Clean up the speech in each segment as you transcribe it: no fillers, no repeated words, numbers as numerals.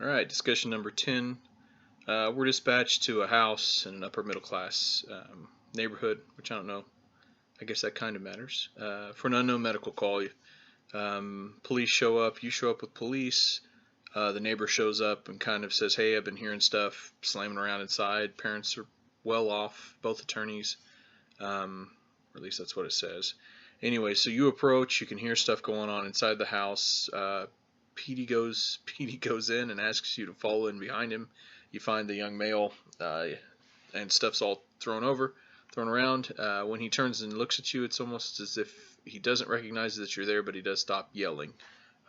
All right, discussion number 10. We're dispatched to a house in an upper middle class neighborhood, which I don't know. I guess that kind of matters. For an unknown medical call, police show up. You show up with police. The neighbor shows up and kind of says, "Hey, I've been hearing stuff slamming around inside. Parents are well off, both attorneys, or at least that's what it says." Anyway, so you approach. You can hear stuff going on inside the house. PD goes in and asks you to follow in behind him. You find the young male, and stuff's all thrown around. When he turns and looks at you, it's almost as if he doesn't recognize that you're there, but he does stop yelling.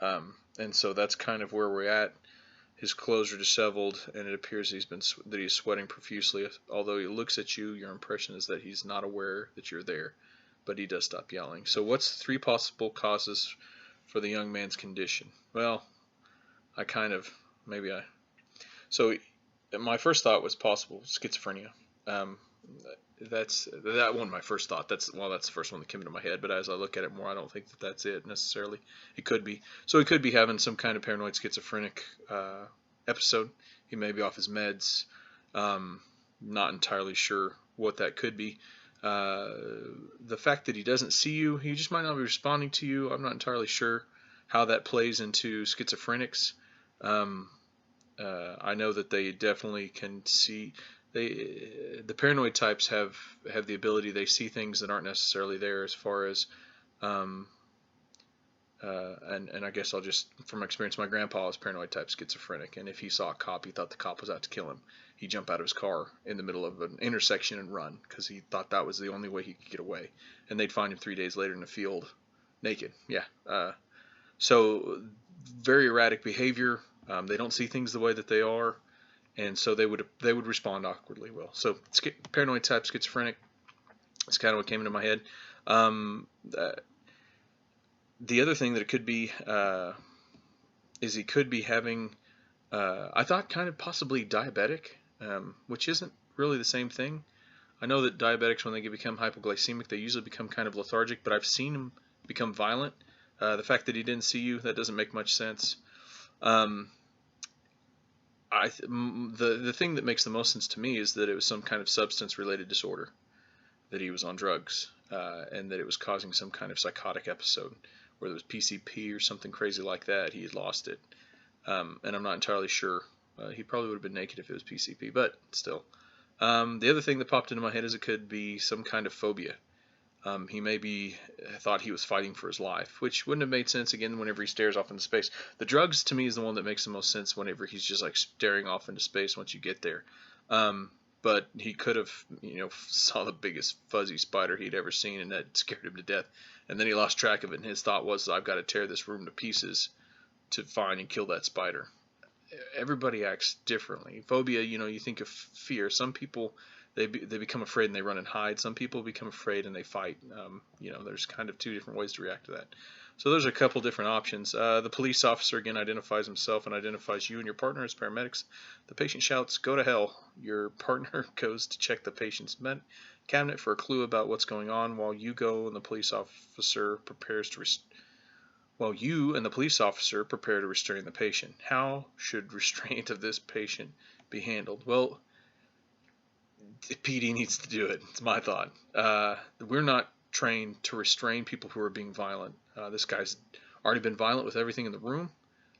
And so that's kind of where we're at. His clothes are disheveled, and it appears that he's sweating profusely. Although he looks at you, your impression is that he's not aware that you're there, but he does stop yelling. So what's the three possible causes for the young man's condition? Well, I kind of maybe I so my first thought was possible schizophrenia. Um, that one my first thought. That's the first one that came into my head. But as I look at it more, I don't think that that's it necessarily. It could be. So he could be having some kind of paranoid schizophrenic episode. He may be off his meds. Not entirely sure what that could be. The fact that he doesn't see you, he just might not be responding to you. I'm not entirely sure how that plays into schizophrenics. I know that they definitely can see. The paranoid types have the ability. They see things that aren't necessarily there. As far as um, and I guess I'll just from experience, my grandpa is paranoid type schizophrenic, and if he saw a cop, he thought the cop was out to kill him. He'd jump out of his car in the middle of an intersection and run because he thought that was the only way he could get away. And they'd find him 3 days later in a field, naked. Yeah. So very erratic behavior. They don't see things the way that they are, and so they would respond awkwardly. Well, so paranoid type schizophrenic. That's kind of what came into my head. Um, uh, the other thing that it could be is he could be having. I thought kind of possibly diabetic, which isn't really the same thing. I know that diabetics, when they become hypoglycemic, they usually become kind of lethargic, but I've seen him become violent. The fact that he didn't see you, that doesn't make much sense. Um, the thing that makes the most sense to me is that it was some kind of substance related disorder, that he was on drugs, and that it was causing some kind of psychotic episode, whether it was PCP or something crazy like that. He had lost it, and I'm not entirely sure. He probably would have been naked if it was PCP, but still. The other thing that popped into my head is it could be some kind of phobia. He maybe thought he was fighting for his life, which wouldn't have made sense again whenever he stares off into space. The drugs to me is the one that makes the most sense whenever he's just like staring off into space once you get there. But he could have, saw the biggest fuzzy spider he'd ever seen, and that scared him to death. And then he lost track of it, and his thought was, I've got to tear this room to pieces to find and kill that spider. Everybody acts differently. Phobia, you think of fear. Some people they become afraid and they run and hide. Some people become afraid and they fight. There's kind of two different ways to react to that. So there's a couple different options. The police officer again identifies himself and identifies you and your partner as paramedics. The patient shouts, "Go to hell." Your partner goes to check the patient's cabinet for a clue about what's going on, while you and the police officer prepare to restrain the patient. How should restraint of this patient be handled? Well, PD needs to do it. It's my thought. We're not trained to restrain people who are being violent. This guy's already been violent with everything in the room.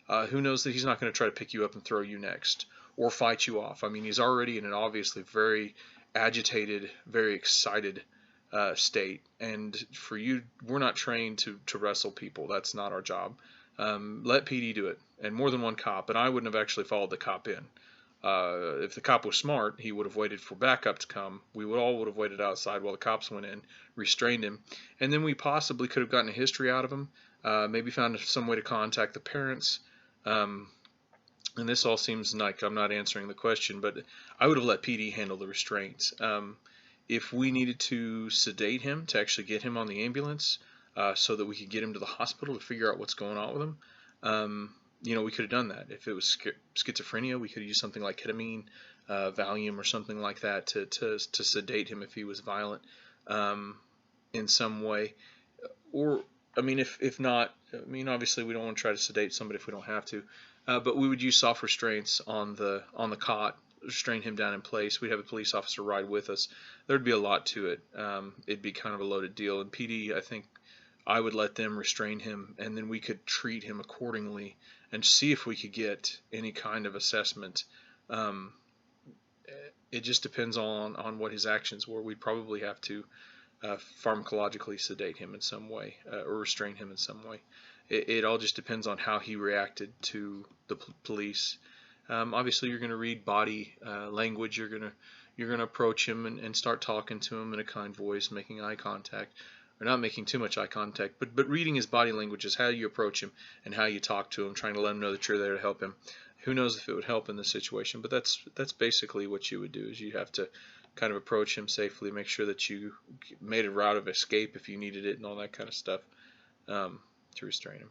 Who knows that he's not going to try to pick you up and throw you next or fight you off. I mean, he's already in an obviously very agitated, very excited state. And for you, we're not trained to wrestle people. That's not our job. Let PD do it, and more than one cop. And I wouldn't have actually followed the cop in. If the cop was smart, he would have waited for backup to come. We would have waited outside while the cops went in, restrained him, and then we possibly could have gotten a history out of him. Maybe found some way to contact the parents. And this all seems like I'm not answering the question, but I would have let PD handle the restraints. If we needed to sedate him to actually get him on the ambulance, so that we could get him to the hospital to figure out what's going on with him, we could have done that. If it was schizophrenia, we could have used something like ketamine, Valium, or something like that to sedate him if he was violent in some way. Or, if not, obviously we don't want to try to sedate somebody if we don't have to. But we would use soft restraints on the cot, restrain him down in place. We'd have a police officer ride with us. There'd be a lot to it. It'd be kind of a loaded deal. And PD, I think I would let them restrain him, and then we could treat him accordingly and see if we could get any kind of assessment. Um, it just depends on what his actions were. We'd probably have to pharmacologically sedate him in some way or restrain him in some way. It all just depends on how he reacted to the police. Obviously, you're going to read body language. You're gonna approach him and start talking to him in a kind voice, making eye contact, or not making too much eye contact, but reading his body language is how you approach him and how you talk to him, trying to let him know that you're there to help him. Who knows if it would help in this situation, but that's basically what you would do. Is you have to kind of approach him safely, make sure that you made a route of escape if you needed it, and all that kind of stuff to restrain him.